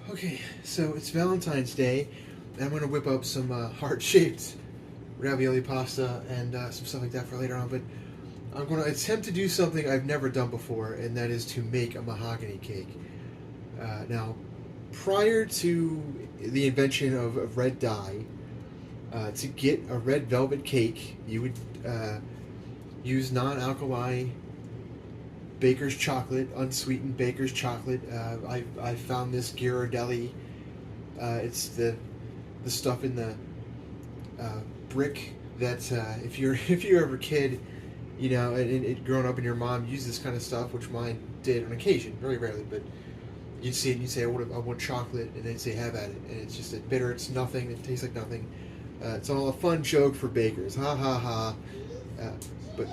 Okay, so it's Valentine's Day, and I'm going to whip up some heart-shaped ravioli pasta and some stuff like that for later on, but I'm going to attempt to do something I've never done before, and that is to make a mahogany cake. Now, prior to the invention of red dye, to get a red velvet cake, you would use non-alkali baker's chocolate, unsweetened baker's chocolate. I found this Ghirardelli. It's the stuff in the brick that if you're ever a kid, you know, and growing up and your mom used this kind of stuff, which mine did on occasion, very rarely, but you'd see it and you'd say, I want chocolate, and they'd say, have at it. And it's just bitter, it's nothing, it tastes like nothing. It's all a fun joke for bakers. Ha ha ha. But,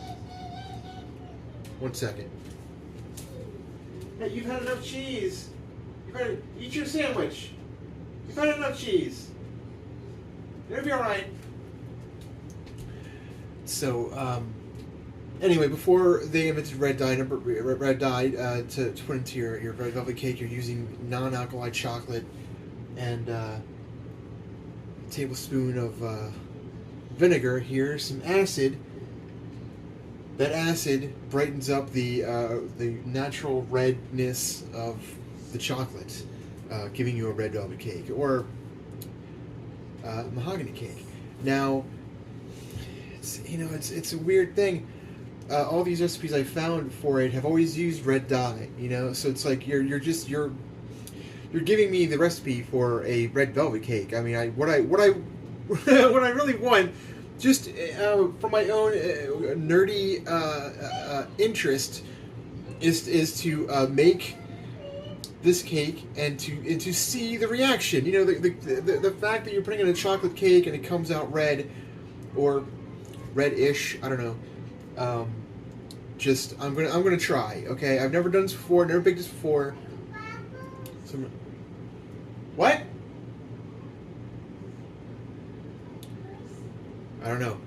one second. Hey, you've had enough cheese. Eat your sandwich. You've had enough cheese. It'll be alright. So, anyway, before they invented red dye, to put into your red velvet cake, you're using non-alkali chocolate and a tablespoon of vinegar. Here's some acid. That acid brightens up the natural redness of the chocolate, giving you a red velvet cake or mahogany cake. Now, it's a weird thing. All these recipes I found for it have always used red dye, so it's like you're giving me the recipe for a red velvet cake. I mean, what I what I really want, just for my own nerdy interest, is to make this cake and to see the reaction. The fact that you're putting in a chocolate cake and it comes out red or reddish. I don't know. I'm gonna try. Okay, I've never done this before. Never baked this before. What? I don't know.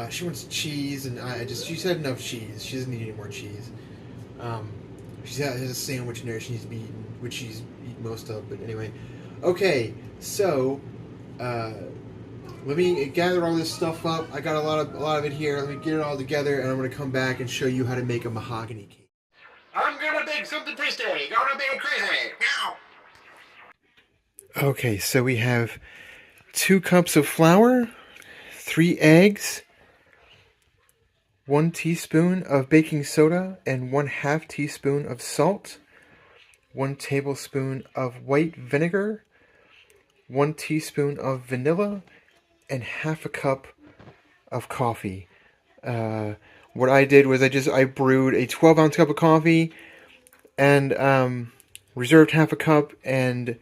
She wants cheese, and she's had enough cheese. She doesn't need any more cheese. She has a sandwich in there she needs to be eaten, which she's eaten most of. But anyway, okay. So, let me gather all this stuff up. I got a lot of it here. Let me get it all together, and I'm gonna come back and show you how to make a mahogany cake. I'm gonna make something tasty. Gonna be crazy. Meow. Okay, so we have 2 cups of flour, 3 eggs, 1 teaspoon of baking soda, and 1/2 teaspoon of salt, 1 tablespoon of white vinegar, 1 teaspoon of vanilla, and 1/2 cup of coffee. What I did was I brewed a 12-ounce cup of coffee and reserved 1/2 cup, and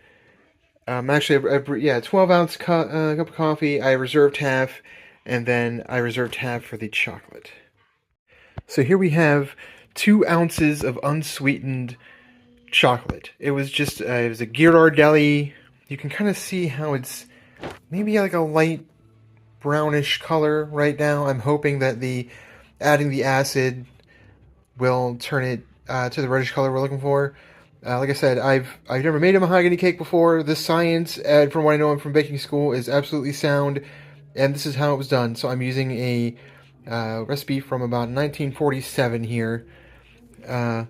12-ounce cup of coffee. I reserved 1/2, and then I reserved 1/2 for the chocolate. So here we have 2 ounces of unsweetened chocolate. It was just it was a Ghirardelli. You can kind of see how it's maybe like a light brownish color right now. I'm hoping that adding the acid will turn it to the reddish color we're looking for. Like I said, I've never made a mahogany cake before. The science, from what I know from baking school, is absolutely sound, and this is how it was done. So I'm using a recipe from about 1947 here, and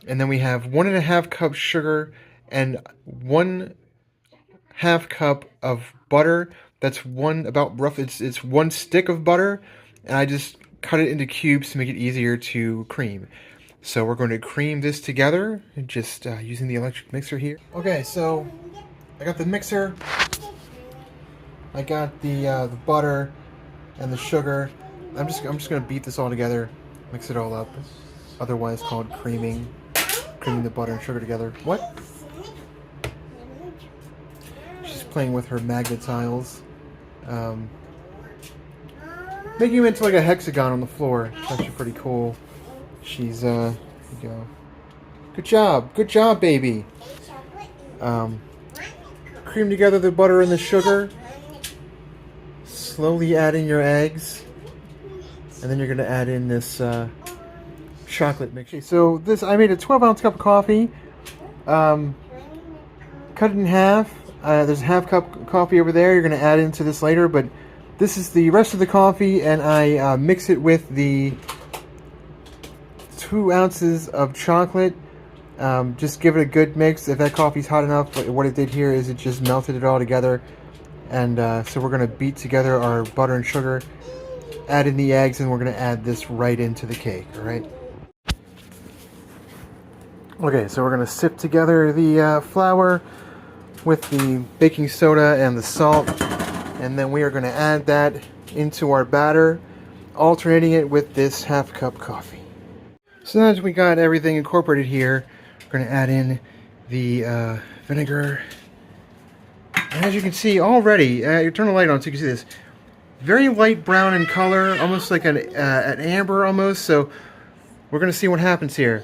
then we have 1.5 cups sugar and 1/2 cup of butter. That's it's 1 stick of butter, and I just cut it into cubes to make it easier to cream. So we're going to cream this together, just using the electric mixer here. Okay, so I got the mixer, I got the butter and the sugar. I'm just going to beat this all together, mix it all up. Otherwise called creaming the butter and sugar together. What? She's playing with her magnet tiles, making them into like a hexagon on the floor. It's actually pretty cool. She's, here you go. Good job, baby. Cream together the butter and the sugar. Slowly add in your eggs. And then you're going to add in this chocolate mix. Okay, so I made a 12-ounce cup of coffee. Cut it in half. There's a half cup of coffee over there. You're going to add into this later, but this is the rest of the coffee, and I mix it with the 2 ounces of chocolate. Just give it a good mix. If that coffee's hot enough, what it did here is it just melted it all together. And so we're going to beat together our butter and sugar, add in the eggs, and we're going to add this right into the cake, all right? Okay, so we're going to sip together the flour with the baking soda and the salt, and then we are going to add that into our batter, alternating it with this half cup coffee. So now that we got everything incorporated here, we're going to add in the vinegar. And as you can see already, you turn the light on so you can see this. Very light brown in color, almost like an amber almost. So we're going to see what happens here.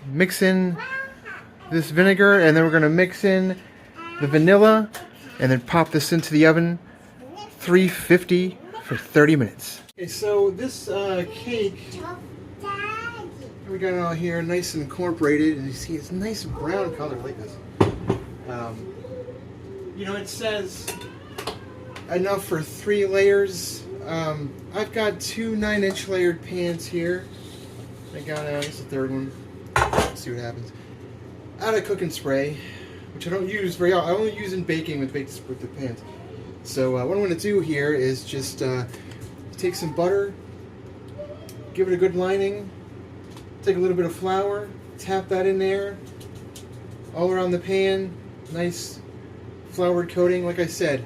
Mix in this vinegar, and then we're going to mix in the vanilla, and then pop this into the oven, 350 for 30 minutes. Okay, so this cake, we got it all here, nice and incorporated, and you see it's nice brown color like this. You know, it says enough for 3 layers. I've got 2 9-inch layered pans here. I got this is the 3rd one. Let's see what happens. Add a cooking spray, which I don't use very often. I only use in baking with the pans. So what I'm going to do here is just take some butter, give it a good lining, take a little bit of flour, tap that in there, all around the pan, nice floured coating. Like I said,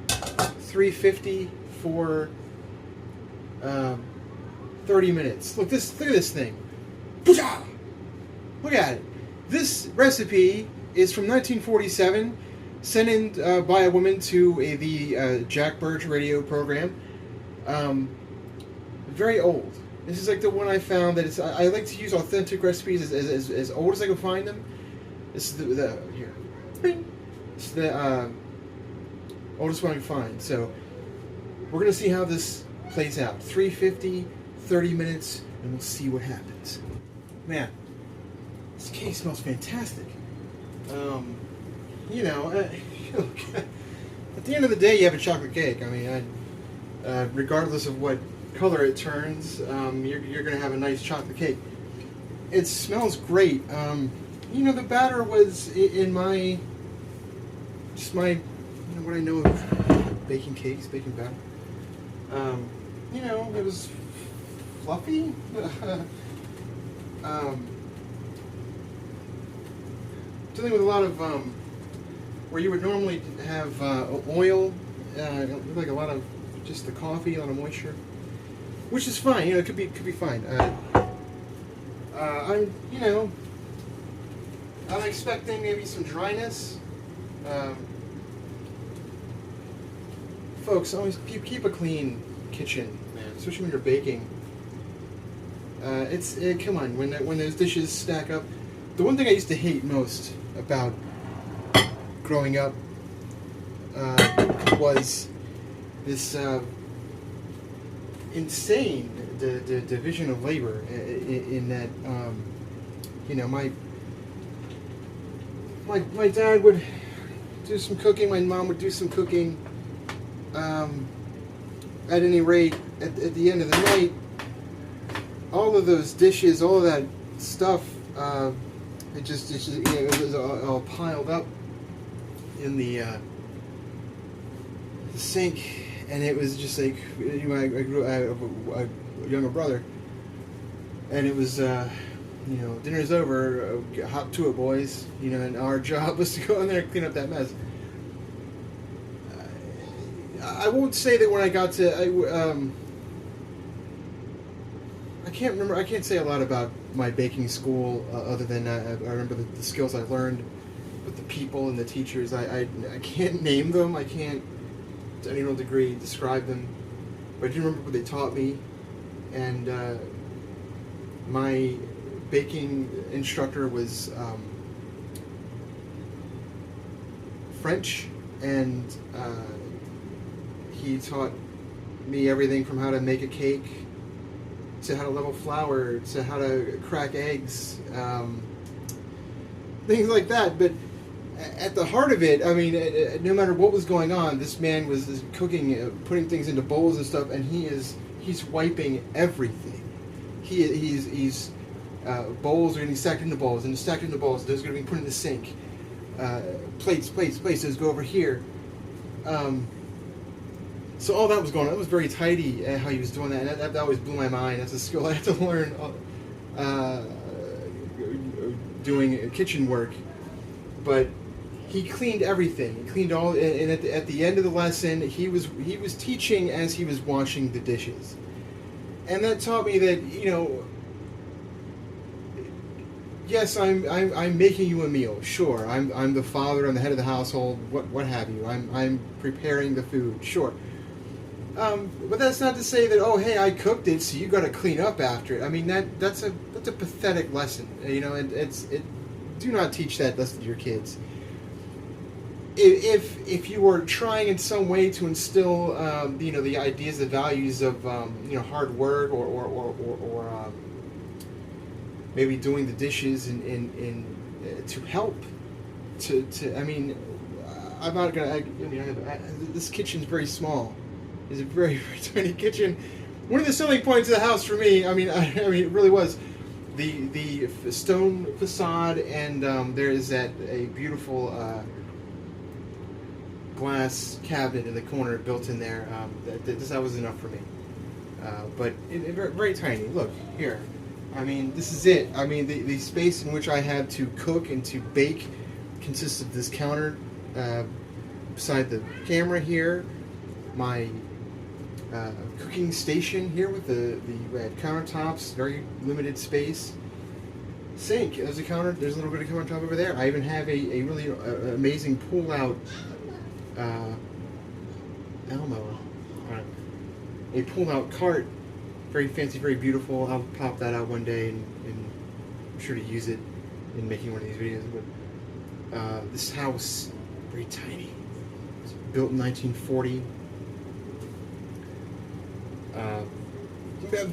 350 for 30 minutes. Look at this thing. Look at it. This recipe is from 1947, sent in by a woman to the Jack Birch radio program. Very old. This is like the one I found that it's. I like to use authentic recipes as old as I can find them. This is the here. It's the oldest one I can find. So we're gonna see how this plays out. 350, 30 minutes, and we'll see what happens. Man, this cake smells fantastic. You know, at the end of the day, you have a chocolate cake. I mean, regardless of what color it turns, you're going to have a nice chocolate cake. It smells great. You know, the batter was in my, what I know of baking cakes, baking batter. You know, it was fluffy. Dealing with a lot of where you would normally have oil, like a lot of just the coffee, a lot of moisture, which is fine. You know, it could be fine. I'm expecting maybe some dryness. Folks, always keep a clean kitchen, man, especially when you're baking. Come on, when those dishes stack up. The one thing I used to hate most about growing up was this insane division of labor in that, you know, my dad would do some cooking, my mom would do some cooking. At any rate, at the end of the night, all of those dishes, all of that stuff, it was all piled up in the sink, and it was just like, you know, I have a younger brother, and it was, you know, dinner's over, hop to it, boys, you know, and our job was to go in there and clean up that mess. I won't say that when I got to, I can't remember. I can't say a lot about my baking school other than I remember the skills I learned with the people and the teachers. I can't name them. I can't, to any real degree, describe them. But I do remember what they taught me. And my baking instructor was French, and he taught me everything from how to make a cake to how to level flour to how to crack eggs, things like that. But at the heart of it, I mean, no matter what was going on, this man was cooking, putting things into bowls and stuff, and he's wiping everything. He's bowls are getting stacked into bowls and stacked into bowls. Those are going to be put in the sink. Plates. Those go over here. So all that was going on. It was very tidy how he was doing that. And that always blew my mind. That's a skill I had to learn doing kitchen work. But he cleaned everything. He cleaned all. And at the end of the lesson, he was teaching as he was washing the dishes. And that taught me that, you know, yes, I'm making you a meal. Sure, I'm the father. I'm the head of the household. What have you? I'm preparing the food. Sure. But that's not to say that, oh, hey, I cooked it, so you got to clean up after it. I mean, that's a pathetic lesson, you know. And do not teach that lesson to your kids. If you were trying in some way to instill, you know, the ideas, the values of, you know, hard work or maybe doing the dishes in to help, to I mean, I'm not gonna. This kitchen's very small. It's a very, very tiny kitchen. One of the selling points of the house for me, I mean, it really was the stone facade, and there is a beautiful glass cabinet in the corner built in there. That was enough for me. But very, very tiny. Look here. I mean, this is it. I mean, the space in which I had to cook and to bake consists of this counter beside the camera here, my cooking station here with the red countertops, very limited space. Sink, there's a counter, there's a little bit of countertop over there. I even have a really amazing pull-out Elmo, a pull-out cart, very fancy, very beautiful. I'll pop that out one day and I'm sure to use it in making one of these videos. But this house, very tiny. It's built in 1940.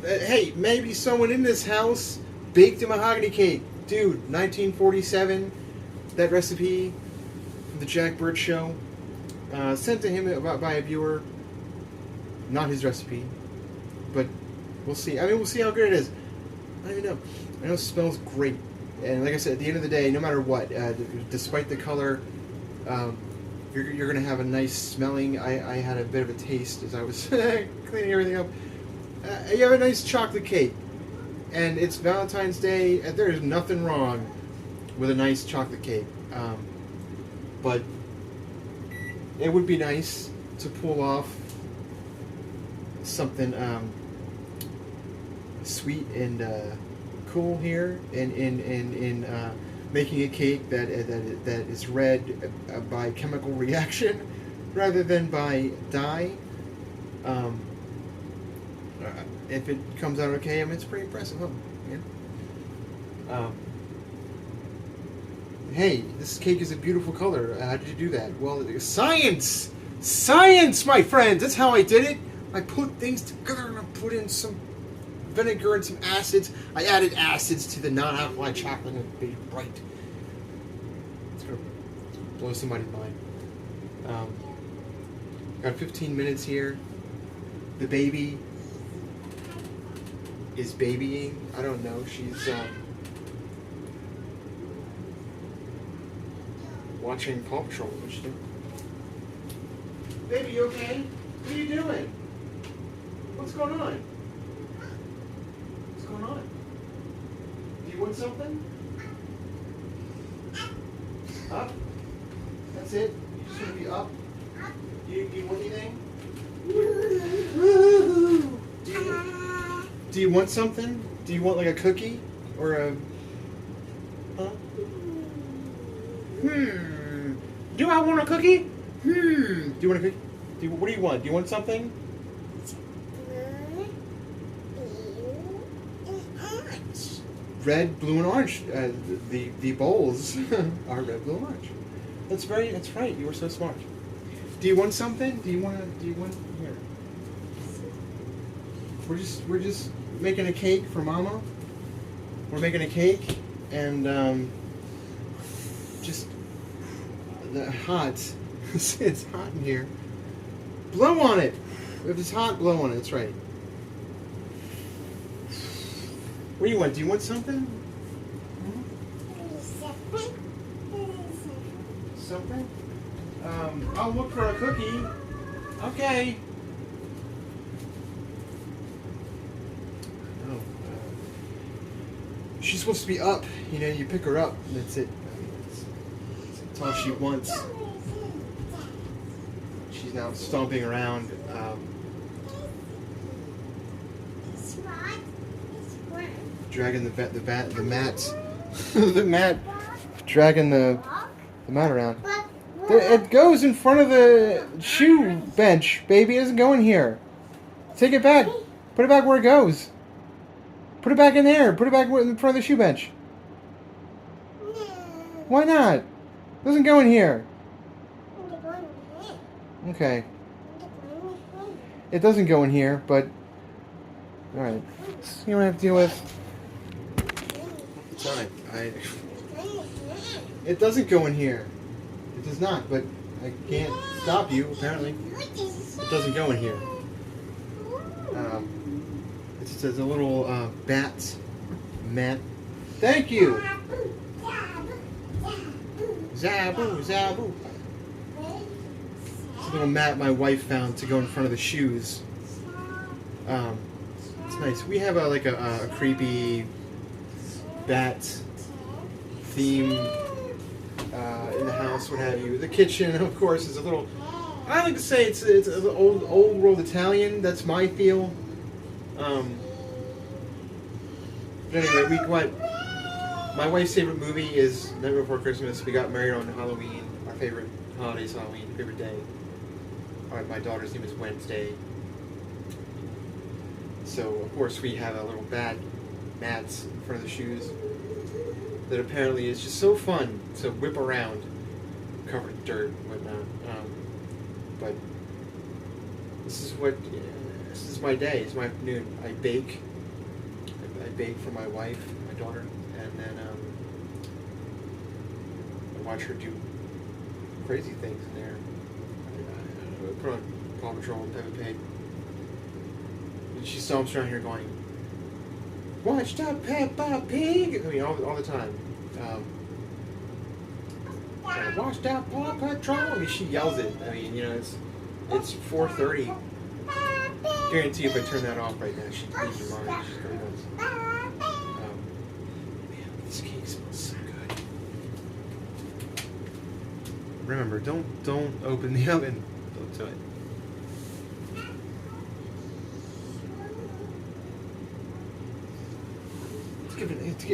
Hey, maybe someone in this house baked a mahogany cake. Dude, 1947, that recipe from the Jack Bird Show, sent to him by a viewer. Not his recipe, but we'll see. I mean, we'll see how good it is. I don't even know. I know it smells great. And like I said, at the end of the day, no matter what, despite the color, you're going to have a nice smelling. I had a bit of a taste as I was cleaning everything up. You have a nice chocolate cake. And it's Valentine's Day, and there is nothing wrong with a nice chocolate cake. But it would be nice to pull off something sweet and cool here in making a cake that is red by chemical reaction rather than by dye. If it comes out okay, I mean, it's pretty impressive, huh? Yeah. Hey, this cake is a beautiful color. How did you do that? Well, science! Science, my friends! That's how I did it. I put things together and I put in some vinegar and some acids. I added acids to the non-alkaline chocolate and it made it bright. It's going to blow somebody's mind. Got 15 minutes here. The baby is babying. I don't know. She's watching Paw Patrol. What's she doing? Baby, you okay? What are you doing? What's going on? What's going on? Do you want something? Up? That's it? You just want to be up? Do you want anything? Do you want something? Do you want like a cookie? Or a... Huh? Do I want a cookie? Do you want a cookie? What do you want? Do you want something? Red, blue, and orange. The bowls are red, blue, and orange. That's right. You were so smart. Do you want something? Do you want here? We're just making a cake for Mama. We're making a cake, and just hot. It's hot in here. Blow on it. If it's hot, blow on it. That's right. What do you want? Do you want something? Something? I'll look for a cookie. Okay. Oh, she's supposed to be up. You know, you pick her up. That's it. That's all she wants. She's now stomping around. Dragging the mat, the mat, dragging the mat around. It goes in front of the shoe bench, baby. It doesn't go in here. Take it back. Put it back where it goes. Put it back in there. Put it back in front of the shoe bench. Why not? It doesn't go in here. Okay. It doesn't go in here, but alright. You don't have to deal with. It's alright. It doesn't go in here. It does not, but I can't stop you, apparently. It doesn't go in here. It's a little mat. Thank you! Zabu, zabu. It's a little mat my wife found to go in front of the shoes. It's nice. We have a creepy bat theme in the house, what have you. The kitchen, of course, is a little. I like to say it's an old world Italian. That's my feel. But anyway, my wife's favorite movie is Night Before Christmas. We got married on Halloween. Our favorite holiday is Halloween. Favorite day. My daughter's name is Wednesday. So of course we have a little mats in front of the shoes that apparently is just so fun to whip around, covered in dirt and whatnot. But this is my day. It's my afternoon. I bake. I bake for my wife, my daughter, and then I watch her do crazy things in there. I put on Paw Patrol and Peppa Pig. And she stomps around here going, "Watch that Peppa Pig!" I mean, all the time. Watch that Paw Patrol! I mean, she yells it. I mean, you know, it's 4:30. Guarantee if I turn that off right now, she'd lose her mind. She's going nuts. Man, this cake smells so good. Remember, don't open the oven. Don't do it.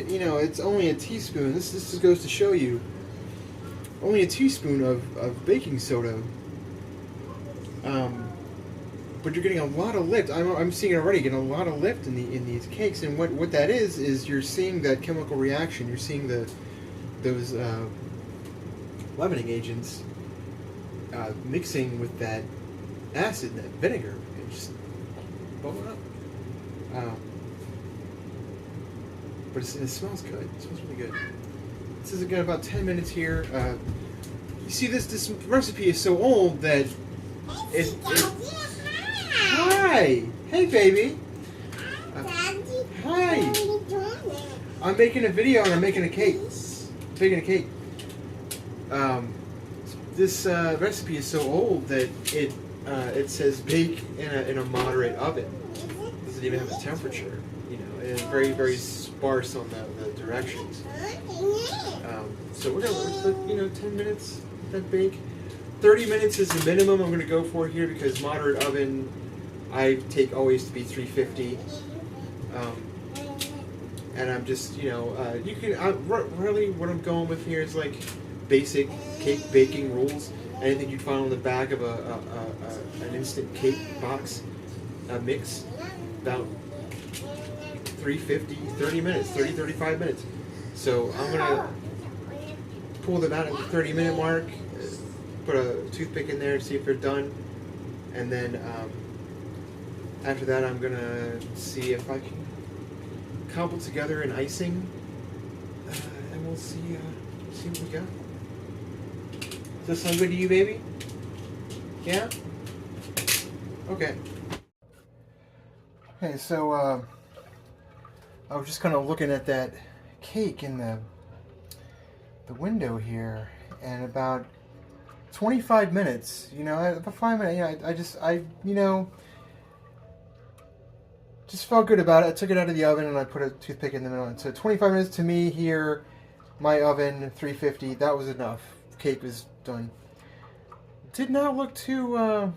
You know, it's only a teaspoon. This just goes to show you. Only a teaspoon of baking soda. But you're getting a lot of lift. I'm seeing it already, getting a lot of lift in these cakes. And what that is you're seeing that chemical reaction. You're seeing those leavening agents mixing with that acid, that vinegar, and just bubbling up. But it smells good. It smells really good. This has got about 10 minutes here. You see, this recipe is so old that it Hi! Hey, baby! Hi! I'm making a video and I'm making a cake. This recipe is so old that it says bake in a moderate oven. It doesn't even have a temperature. You know, and it's very, very sparse on the directions. So we're gonna, 10 minutes that bake. 30 minutes is the minimum I'm going to go for here because moderate oven I take always to be 350. And I'm just, you can, really what I'm going with here is like basic cake baking rules. Anything you'd find on the back of an instant cake box mix, about 350, 30 minutes, 35 minutes. So I'm going to pull them out at the 30-minute mark, put a toothpick in there to see if they're done, and then after that I'm going to see if I can cobble together an icing, and we'll see what we got. Does this sound good to you, baby? Yeah? Okay. Okay, so I was just kind of looking at that cake in the window here, and about 25 minutes, about 5 minutes, just felt good about it. I took it out of the oven and I put a toothpick in the middle. And so 25 minutes to me here, my oven, 350, that was enough. Cake was done. Did not look too,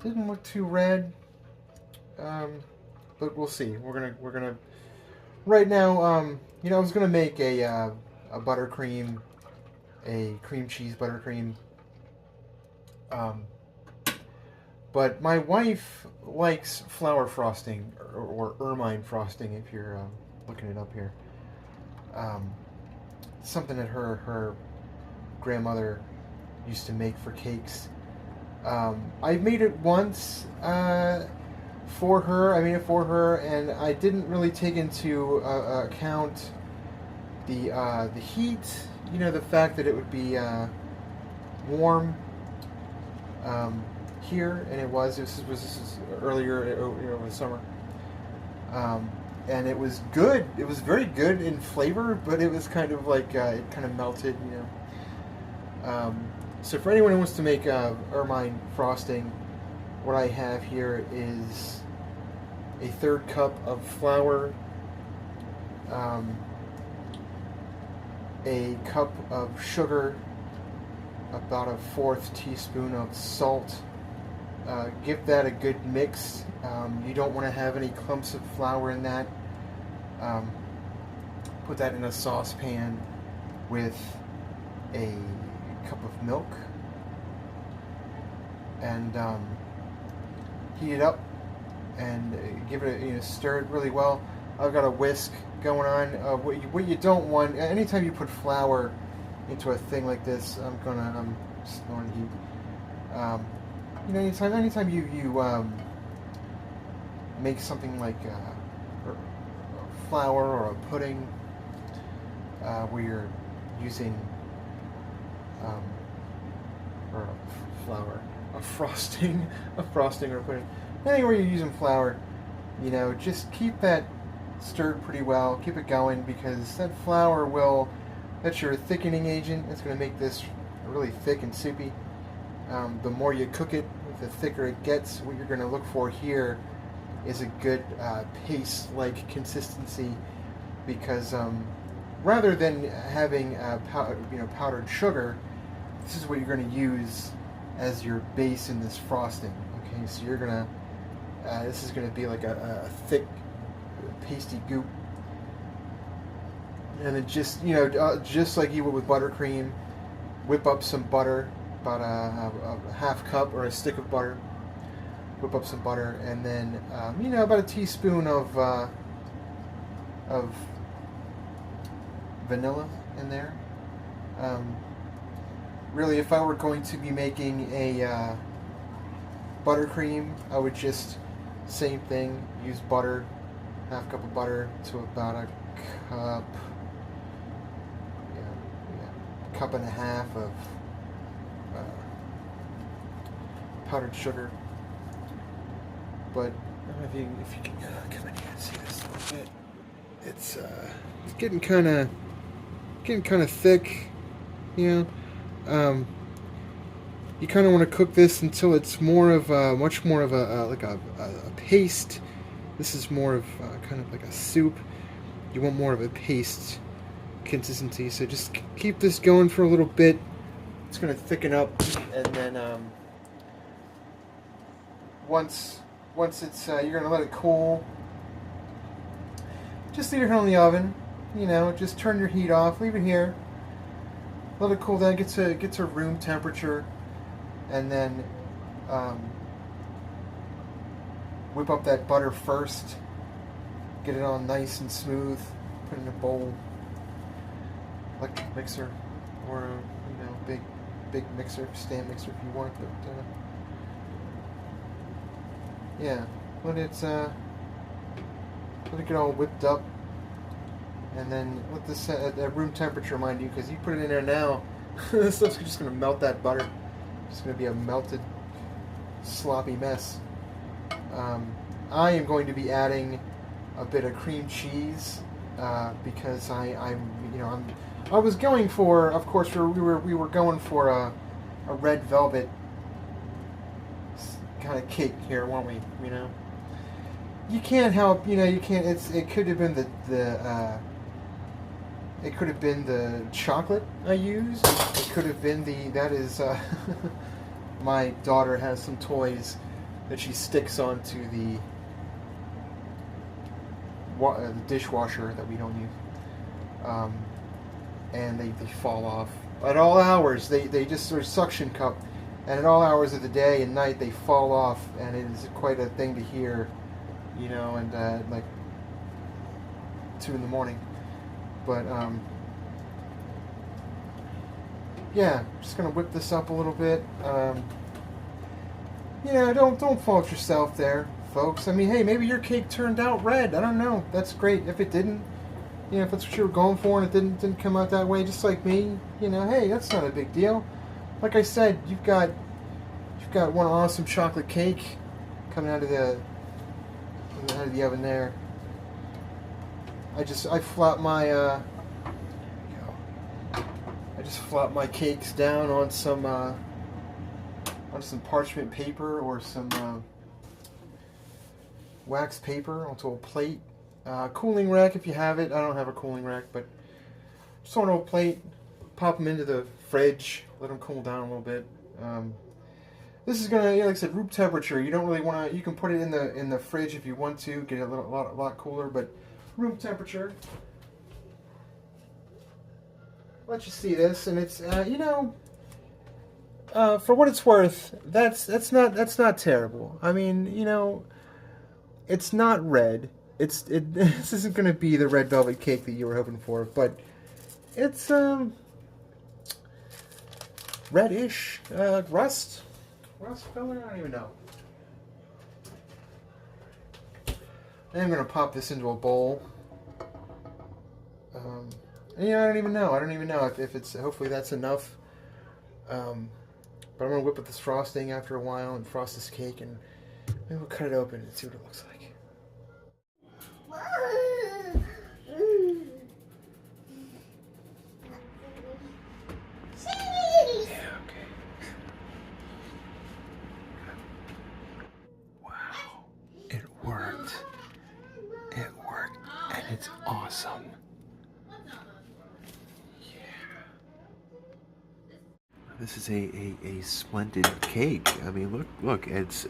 didn't look too red. But we'll see. We're gonna, right now, I was gonna make a buttercream, a cream cheese buttercream. But my wife likes flour frosting, or Ermine frosting, if you're looking it up here. Something that her grandmother used to make for cakes. I've made it once for her. I made it for her, and I didn't really take into account the heat. The fact that it would be warm. Here, and this is earlier over the summer, and it was good. It was very good in flavor, but it was kind of like it kind of melted, So for anyone who wants to make Ermine frosting, what I have here is a 1/3 cup of flour, a cup of sugar, about a 1/4 teaspoon of salt. Give that a good mix. You don't want to have any clumps of flour in that. Put that in a saucepan with a cup of milk and heat it up and give it stir it really well. I've got a whisk going on. What you don't want, anytime you put flour into a thing like this, I'm snoring heat. Anytime you make something like flour or a pudding, where you're using or flour, a frosting or a pudding. Anywhere you're using flour, just keep that stirred pretty well. Keep it going, because that flour that's your thickening agent. It's going to make this really thick and soupy. The more you cook it, the thicker it gets. What you're going to look for here is a good paste-like consistency, because rather than having powdered sugar, this is what you're going to use as your base in this frosting. Okay, so you're gonna this is going to be like a thick, pasty goop, and then just like you would with buttercream, whip up some butter. About a 1/2 cup or a stick of butter. Whip up some butter, and then about a teaspoon of vanilla in there. Really, if I were going to be making a buttercream, I would just same thing. Use butter, 1/2 cup of butter to about a cup, cup and a half of powdered sugar. But I don't know if you can come in here and see this a little bit. It's getting kind of thick. You kind of want to cook this until it's much more of a paste. This is more of kind of like a soup. You want more of a paste consistency. So just keep this going for a little bit. It's going to thicken up, and then once it's you're going to let it cool. Just leave it here in the oven. Just turn your heat off. Leave it here. Let it cool down. Get to room temperature, and then whip up that butter first. Get it all nice and smooth. Put it in a bowl, electric mixer, or big mixer, stand mixer if you want. But let it let it get all whipped up, and then let this at room temperature, mind you, because you put it in there now, this stuff's just gonna melt that butter. It's gonna be a melted, sloppy mess. I am going to be adding a bit of cream cheese because I was going for, of course, we were going for a red velvet kind of cake here, weren't we? You know, you can't help. You can't. It could have been it could have been the chocolate I used. It could have been that is. My daughter has some toys that she sticks onto the dishwasher that we don't use, and they fall off at all hours. They just sort of suction cup, and at all hours of the day and night they fall off, and it is quite a thing to hear, and like 2 in the morning. But yeah, just gonna whip this up a little bit. Don't fault yourself there, folks. I mean, hey, maybe your cake turned out red. I don't know. That's great. If it didn't, if that's what you were going for and it didn't come out that way, just like me, hey, that's not a big deal. Like I said, you've got one awesome chocolate cake coming out of the oven there. I flop my flop my cakes down on some parchment paper or some wax paper onto a plate. Cooling rack if you have it. I don't have a cooling rack, but just on a plate. Pop them into the fridge. Let them cool down a little bit. This is gonna, like I said, room temperature. You don't really want to. You can put it in the fridge if you want to, get it a lot cooler, but room temperature. Let you see this, and it's for what it's worth, that's not terrible. I mean, it's not red. This isn't going to be the red velvet cake that you were hoping for, but it's reddish, rust color. I don't even know. I'm going to pop this into a bowl. I don't even know. I don't even know if it's. Hopefully that's enough. But I'm gonna whip up this frosting after a while and frost this cake, and maybe we'll cut it open and see what it looks like. Yeah, okay. Wow, it worked. It worked, and it's awesome. This is a splendid cake. I mean, look, it's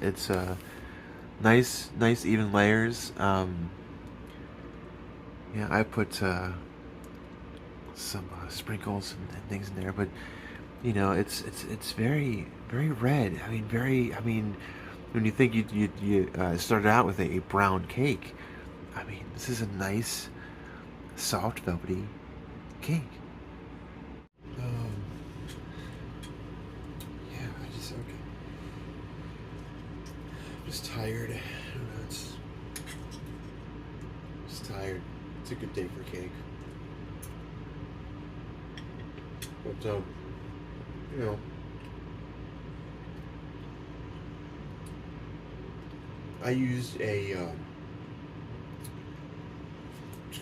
nice even layers. Yeah, I put some sprinkles and things in there, but it's very red. I mean, when you think you started out with a brown cake, I mean, this is a nice, soft, velvety cake. Just tired. I don't know, it's just tired. It's a good day for cake. But I used just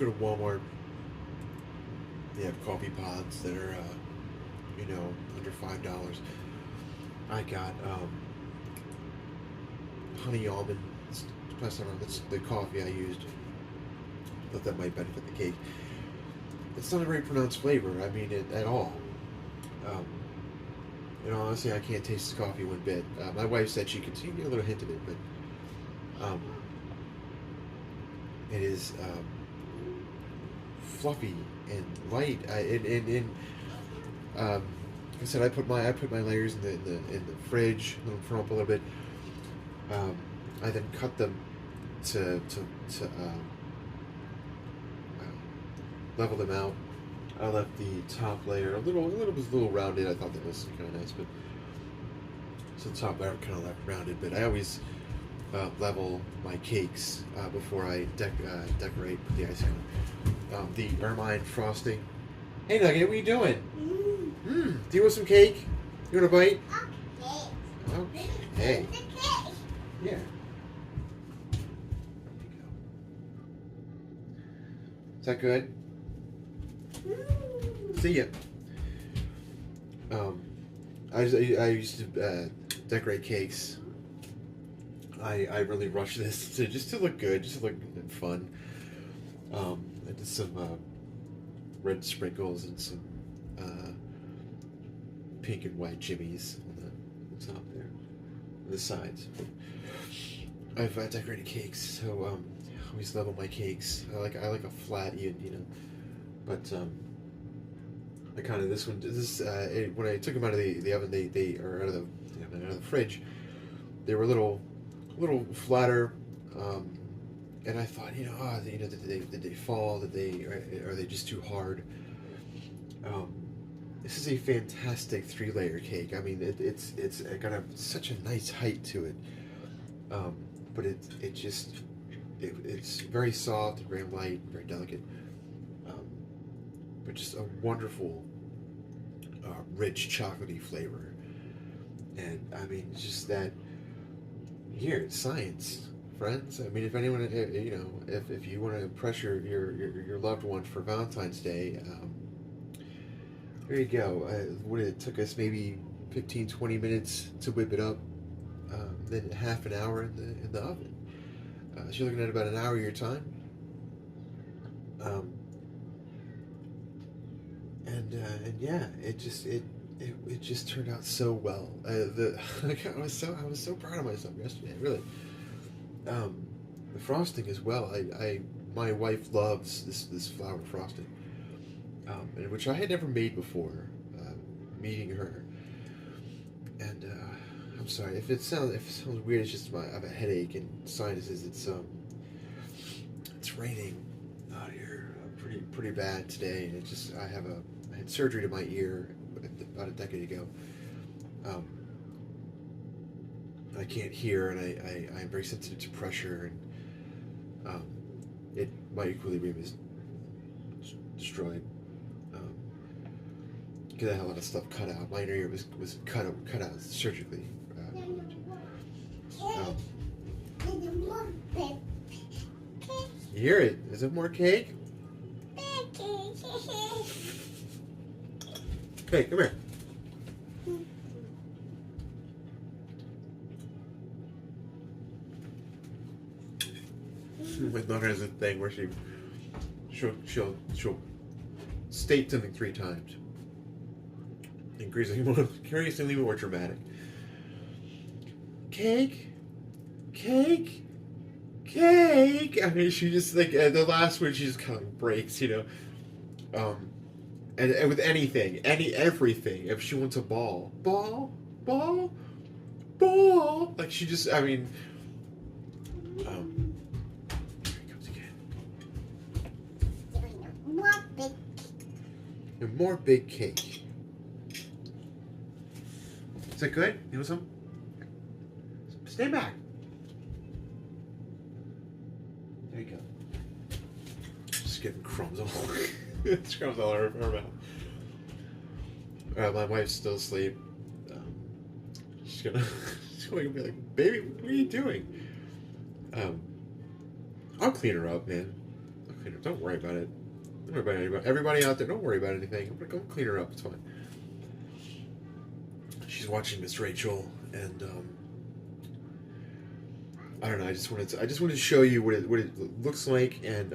go to Walmart. They have coffee pods that are under $5. I got honey almond. That's the coffee I used. Thought that might benefit the cake. It's not a very pronounced flavor. I mean, at all. Honestly, I can't taste the coffee one bit. My wife said she could see a little hint of it, but it is fluffy and light. Like I said, I put my layers in the fridge. Let them firm up a little bit. I then cut them to level them out. I left the top layer a little rounded. I thought that was kind of nice, but so the top layer kind of left rounded. But I always level my cakes before I decorate with the icing on. The Ermine frosting. Hey Nugget, what are you doing? Do you want some cake? You want a bite? Okay. Yeah. There you go. Is that good? See ya. I used to decorate cakes. I really rushed this to look good, just to look fun. I did some red sprinkles and some pink and white jimmies on the top there, on the sides. I've decorated cakes, so I always level my cakes. I like a flat, but I kind of when I took them out of the oven, they or out of the fridge, they were a little flatter, and I thought, did they fall? Are they just too hard? This is a fantastic 3-layer cake. I mean, it's got such a nice height to it, but it's very soft, very light, very delicate, but just a wonderful, rich chocolatey flavor. And I mean, just that. Here, it's science, friends. I mean, if anyone, if you want to impress your loved one for Valentine's Day, there you go. It took us maybe 15-20 minutes to whip it up, then half an hour in the oven. So you're looking at about an hour of your time. And yeah, it just turned out so well. I was so proud of myself yesterday. Really, the frosting as well. My wife loves this flour frosting, and which I had never made before, meeting her. And I'm sorry if it sounds weird. It's just I have a headache and sinuses. It's raining out here pretty bad today, and I had surgery to my ear about a decade ago. I can't hear, and I'm very sensitive to pressure, and my equilibrium is destroyed. Because I had a lot of stuff cut out. My inner ear was cut out surgically. You hear it? Is it more cake? Hey, come here. My daughter has a thing where she'll state something 3 times, increasingly more dramatic. Cake, cake, cake. I mean, she just the last one she just kind of breaks, And with anything, everything. If she wants a ball, like she just, I mean, here it comes again. More big cake. Is that good? You want some? Stay back. There you go. Just getting crumbs all over. Crumbs all over her mouth. My wife's still asleep. She's gonna be like, "Baby, what are you doing?" I'll clean her up, man. I'll clean her. Don't worry about it. Don't worry about anybody. Everybody out there, don't worry about anything. I'm gonna go clean her up. It's fine. She's watching Miss Rachel, and I don't know. I just wanted to show you what it looks like, and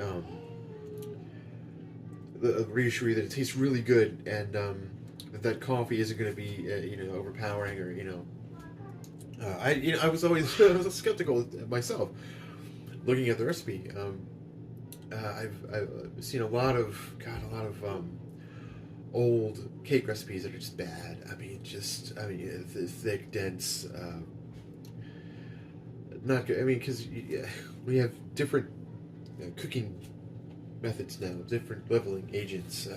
reassure you that it tastes really good, and that coffee isn't going to be overpowering, or I was always skeptical myself looking at the recipe. I've seen a lot of old cake recipes that are just bad. I mean, the thick, dense, not good. I mean, because we have different cooking methods now, different leveling agents,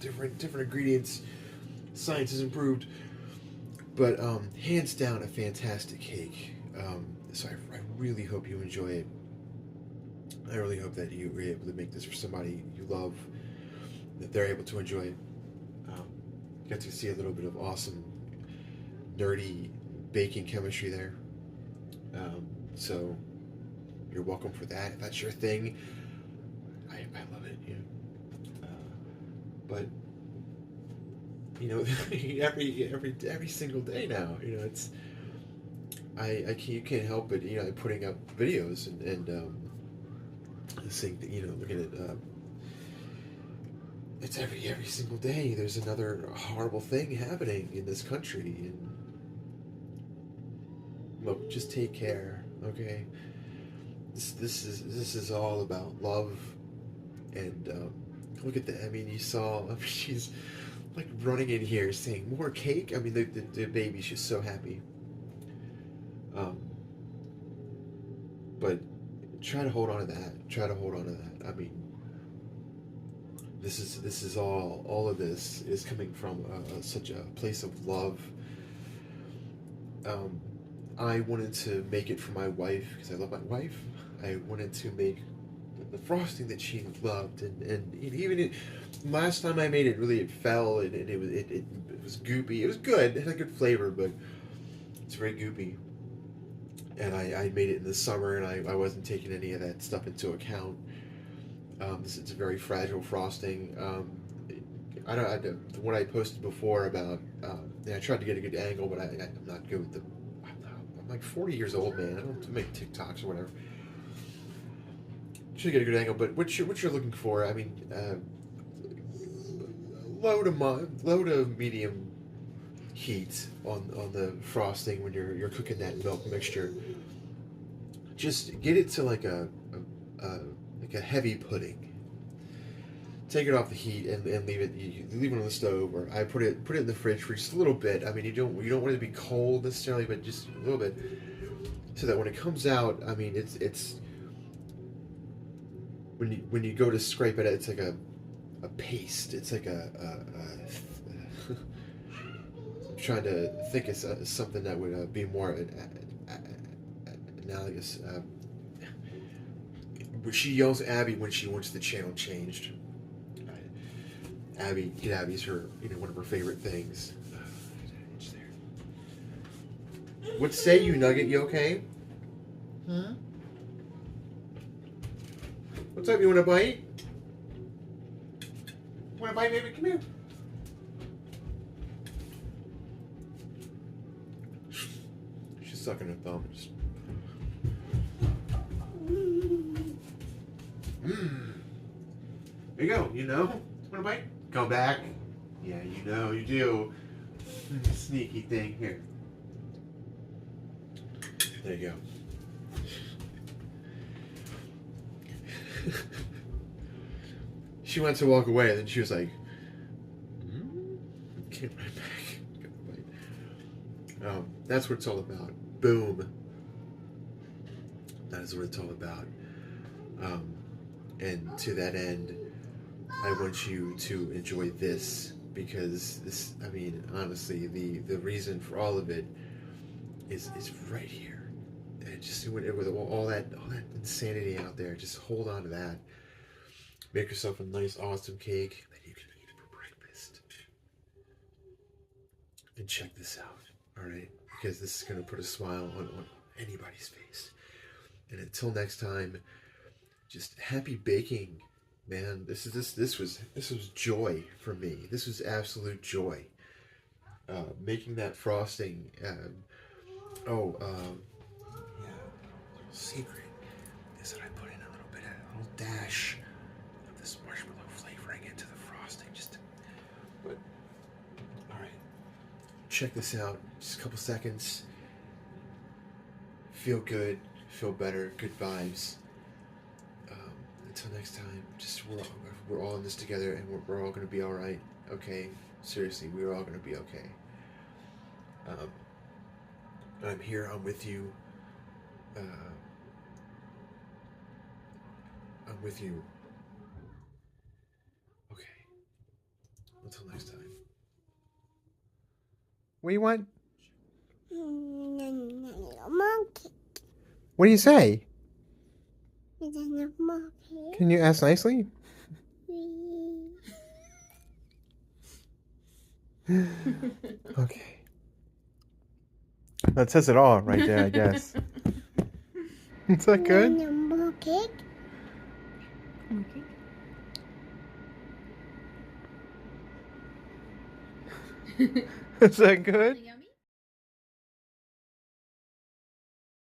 different ingredients. Science has improved, but hands down a fantastic cake. So I really hope you enjoy it. I really hope that you were able to make this for somebody you love, that they're able to enjoy it. Um, Get to see a little bit of awesome, nerdy baking chemistry there. So you're welcome for that. If that's your thing, I love it. But every single day now, it's I can't, you can't help but putting up videos and saying that looking at it's every single day. There's another horrible thing happening in this country, and look, just take care, okay? This is all about love, and look at that. I mean, you saw. I mean, she's like running in here saying more cake. I mean, the baby. She's so happy. But try to hold on to that. Try to hold on to that. I mean, this is all of this is coming from such a place of love. I wanted to make it for my wife because I love my wife. I wanted to make the frosting that she loved, and even last time I made it, really it fell, and it was goopy. It was good. It had a good flavor, but it's very goopy. And I made it in the summer, and I wasn't taking any of that stuff into account. It's a very fragile frosting. The one I posted before about, I tried to get a good angle, but I'm not good with the. I'm like 40 years old, man. I don't make TikToks or whatever. Should get a good angle, but what you're looking for, I mean, low to medium heat on the frosting when you're cooking that milk mixture. Just get it to like a heavy pudding. Take it off the heat and leave it. You leave it on the stove, or I put it in the fridge for just a little bit. I mean, you don't want it to be cold necessarily, but just a little bit, so that when it comes out, I mean, it's when you go to scrape it, it's like a paste. It's like I'm trying to think of something that would be more analogous. She yells Abby when she wants the channel changed. Abby's her, one of her favorite things. What say you, Nugget? You okay? Huh? What's up? You want a bite? Want a bite, baby? Come here. She's sucking her thumb. There you go. Want a bite? Come back. Yeah, you do. Sneaky thing. Here. There you go. She went to walk away, and then she was like, came right back. Got a bite. That's what it's all about. Boom. That is what it's all about. And to that end, I want you to enjoy this, because this, I mean, honestly, the reason for all of it is right here. And just with all that insanity out there, just hold on to that. Make yourself a nice, awesome cake that you can eat for breakfast. And check this out, all right? Because this is gonna put a smile on anybody's face. And until next time, just happy baking. Man, this was joy for me. This was absolute joy. Making that frosting. Secret is that I put in a little dash of this marshmallow flavoring into the frosting. But all right, check this out. Just a couple seconds. Feel good. Feel better. Good vibes. Until next time, just we're all in this together, and we're all gonna be all right. Okay, seriously, we're all gonna be okay. I'm here. I'm with you. I'm with you. Okay. Until next time. What do you want? Monkey. What do you say? Is there enough more cake? Can you ask nicely? Okay. That says it all right there, I guess. Is that good? More cake? Okay. Is that good? Yum.